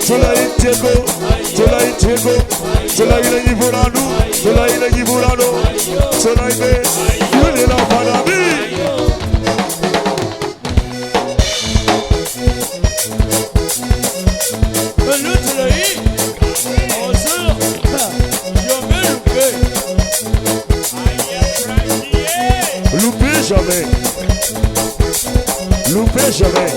Sola Cela intego, cela ile giburano, cela ile giburano, cela ile yule la fanabi. Loupez jamais, loupez jamais.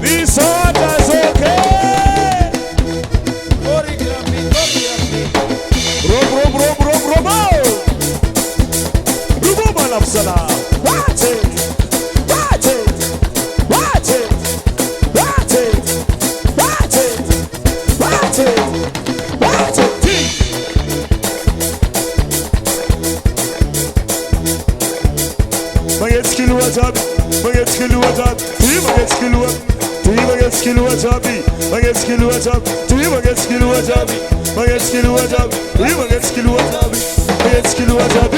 This order's okay. Rubo malapsala. Watch it. Watch it. Watch it. Watch it. Watch it. Watch it. Watch it. Manget skill wajab. Manget skill wajab. Manget skill wajab. Manget skill wajab. Manget skill wajab. Manget skill wajab. Manget skill wajab. Manget skill wajab. Manget skill wajab.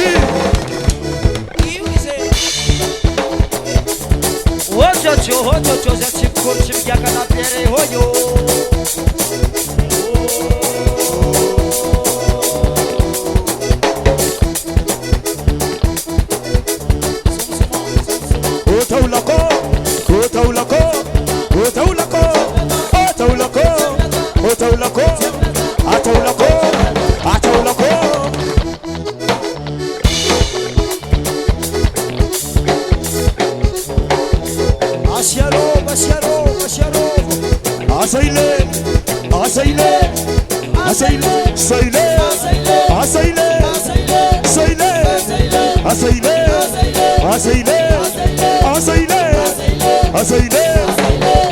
Hojo za chikuchi mjaka na pere hoyo. Otaulako, otaulako, otaulako, otaulako, otaulako, ataulako, ataulako. Asaile, asaile, asaile, saile, asaile, saile, asaile, asaile, asaile, asaile,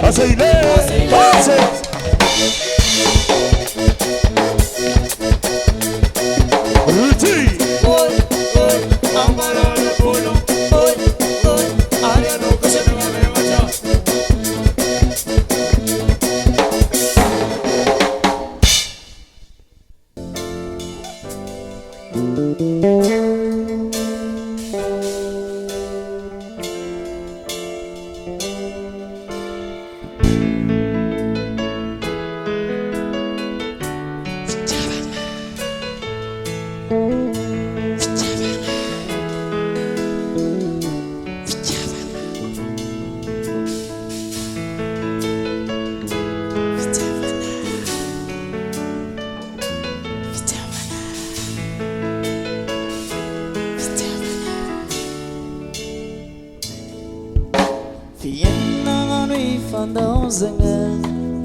asaile, asaile. Ruti.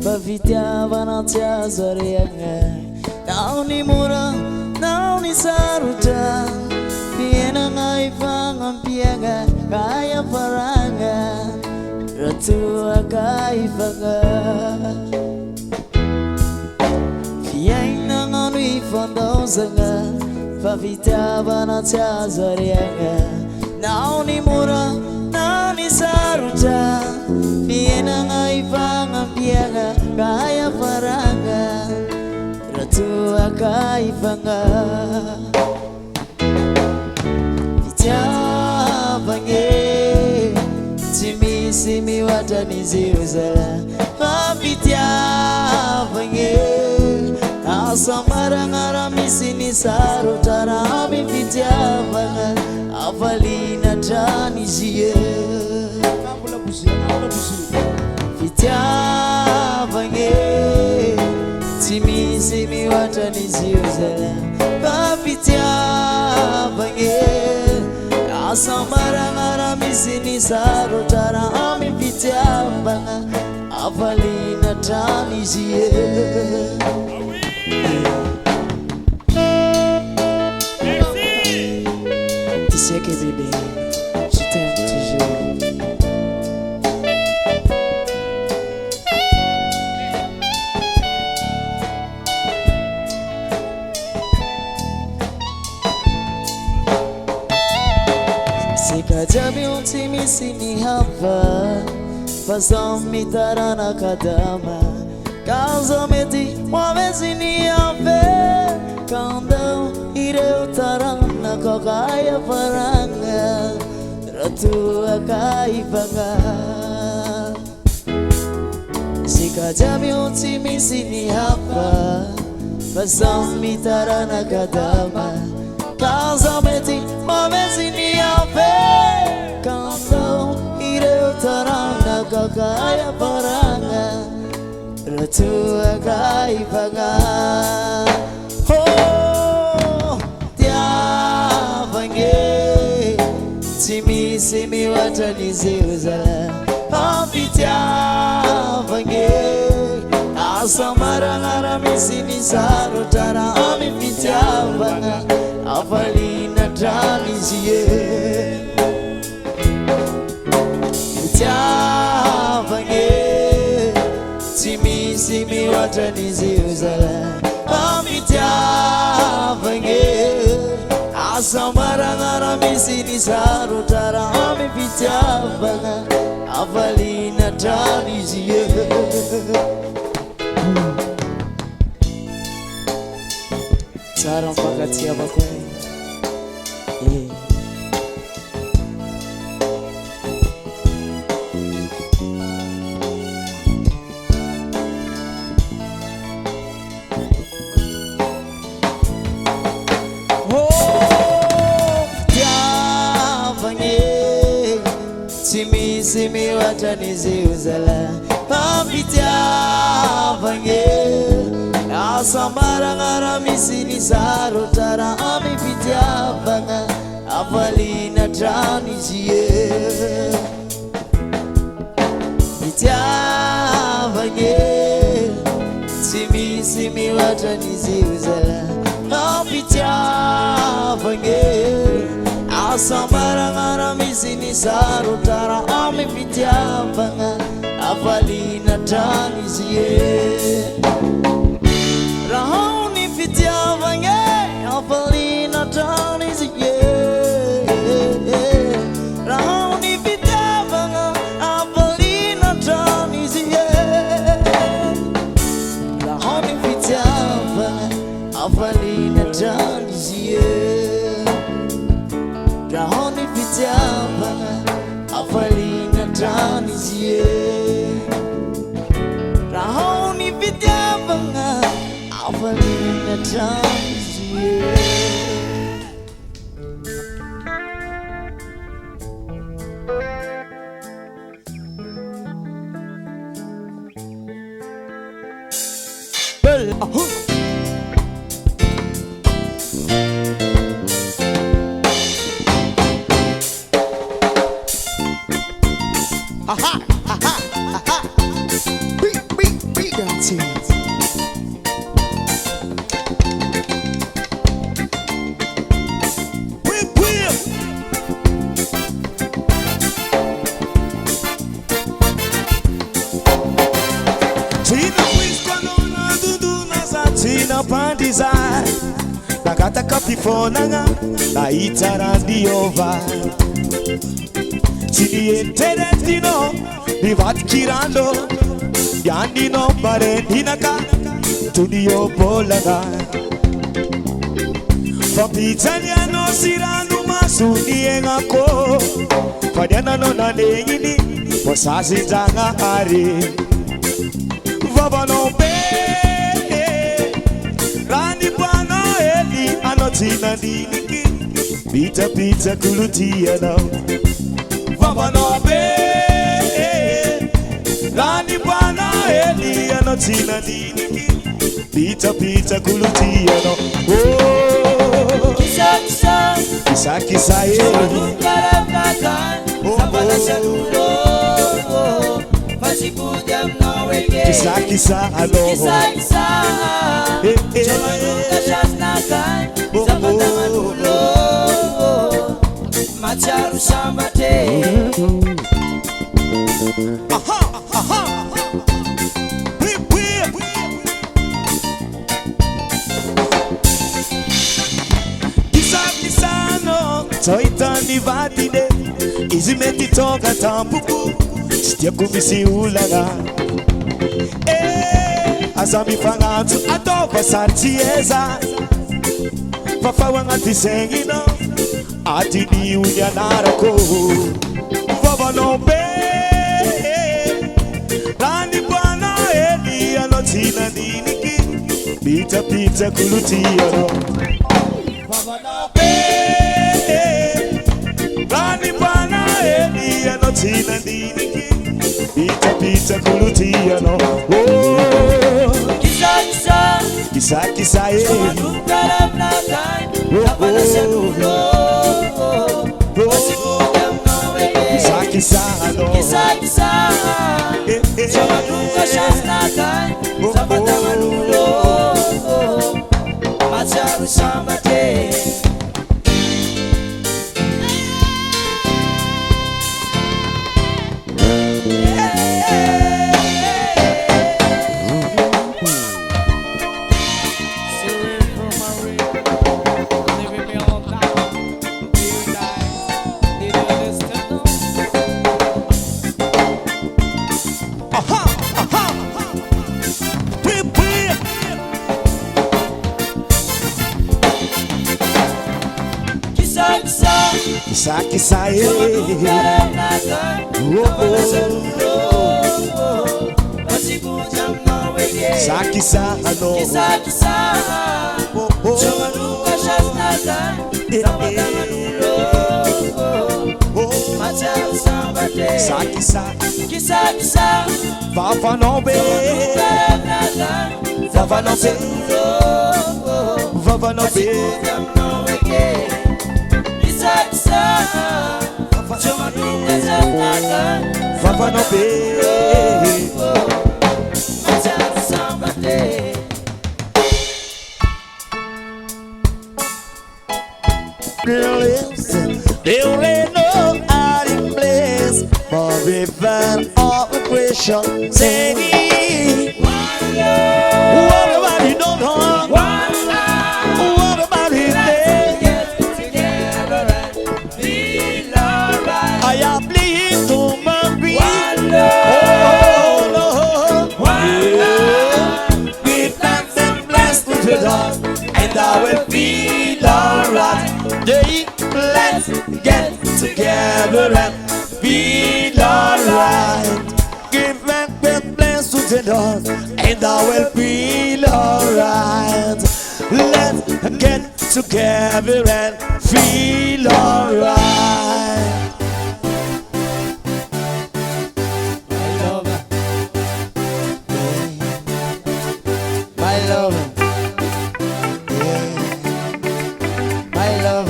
Bavitia vanatia zorianga. Nauni mura, nauni saruta. Piena ngai fanga pianga, kaya paranga. Ratua kai fanga. Fiena ngani fandozanga. Bavitia vanatia zorianga. Nauni mura, nauni saruta. Piena ngai fanga pianga, kaya paranga. Ratua kai fanga. Vitabange Timi simi watani ziuzala. Vitabange Asamara ngara misini saru tarami. Vitabanga Avalina tani ziye. Vitabange Timi simi watani ziuzala. Vitabange Asamara ngara misini saru tarami. Vitabanga Avalina tani ziye. Tu sais que bébé, je t'aime toujours. Sikajabi untimi sini hapa. Fazomi tarana kadama. Kazometi wamezini ave. Kandau ire utarana kokaya paranga. Ratua kai panga. Sikajabi untimi sini hapa. Fazomi tarana kadama. Kazometi wamezini ave. Kandau ire utarana kokaya paranga. Ratua kai panga. Oh, Tiabange simi wataniziuzala Ampitya vange Asamara ngara misini sarutara Ampitya vanga Afalina traniziye Pitya vange simi wataniziuzala Ampitya vange Asamara ngara misini sarutara Ampitya vanga Afalina traniziye Sara mpaka tia bakwe Simi wataniziuzala Ampitya vange Asamara ngara misini sarutara Ampitya vanga Afalina traniziye Pitya vange Simi wataniziuzala Ampitya vange Asamara ngara misini sarutara Ampitya vanga Afalina traniziye Rahoni pitya vange Afalina traniziye Rahoni pitya vanga Afalina traniziye Rahoni pitya vanga Afalina traniziye Rahoni pitya vanga Afalina traniziye Rahoni pitya vanga Afalina traniziye Aha, aha, aha. Be dancing. Tina wiskonona duduna za tina pandiza Nakata kapifonanga na itarandiova Chinienteretino Nivat kirando Yandino barendinaka Tudio bolaga Fapitaniano siranu masuni engako Fadiana no na nengini Posasi zanga ari Vabano be Rani pano eli Anotina diniki Pita kulutia now Vabano be Rani pano eli Anotina diniki Pita kulutia now Oh Kisa kisa ye Kisa alo Macharu sambate aha Kisa no Toitani vatide Izimeti toka tampuku Sitia kumisi ulaga Azami fangatu adoba sartieza Papa wanga tisengino Atini unyanarako Vava no be Rani bwana eli Anotina diniki Pita kulutia no Vava no be Rani bwana eli Anotina diniki Pita kulutia no Oh Kisa ye Oh Kisano. Kisa kisa Chama nunca chasnaga Sabata manulo Macharu sambate Kisa kisa Saki sano. Kisa kisa Chama nunca chasnaga Sabata manulo Macharu sambate Saki sa. Kisa kisa Vava no be. Vava no be Vava no be. Vava no be. They only know how to bless for river of aggression. Say, what about you don't know? What about it? I am pleased to marry. Oh no, give thanks and bless to the Lord, and I will feel alright. Let's get together and feel alright. Give thanks and bless to the Lord, and I will feel alright. Let's get together and feel alright. My love, my love,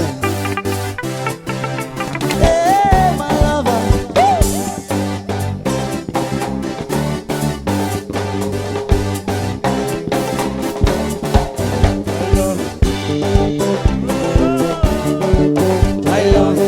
hey, my lover. My love, my love.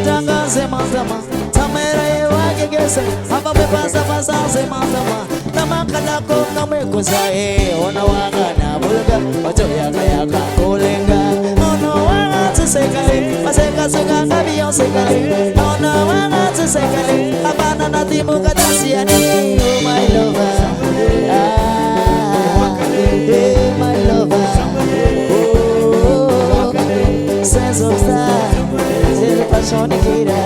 Tanga sema sema tamera yewake gese hapa mepasa pasa sema sema tamakala ko kamekosa ona wanga na bulga oto yaka yaka kolenga ona wanga tsekale maseka suka ngabiyo sekale ona wanga tsekale abana na timu kadasiani oh my lover hey my lover oh sense of style passion gira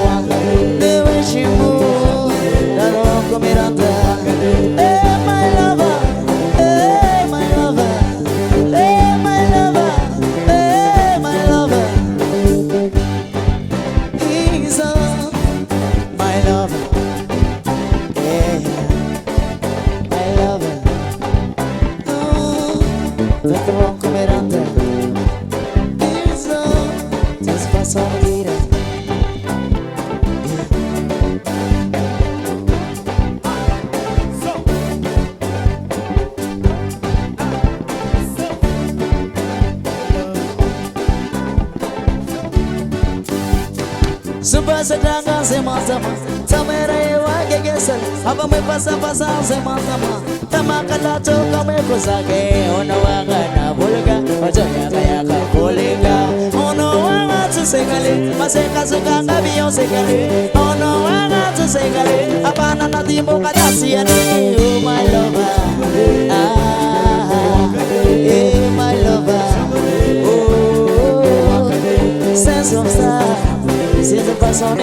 the way she move that all come miranda hey my lover hey my lover hey my lover hey my lover he's my lover yeah my lover oh that all come miranda he's just passion gira. Super sedanga sema sama tamera yewake gesel hapa mepasa pasa sema sama tamakala toka mekosage ona wanga na bulga ojo yaka yaka kolenga ona wanga tsekale maseka suka ngabiyo sekale ona wanga tsekale hapana na timbo kadasiani oh my lover hey my lover oh sense of style. Since the person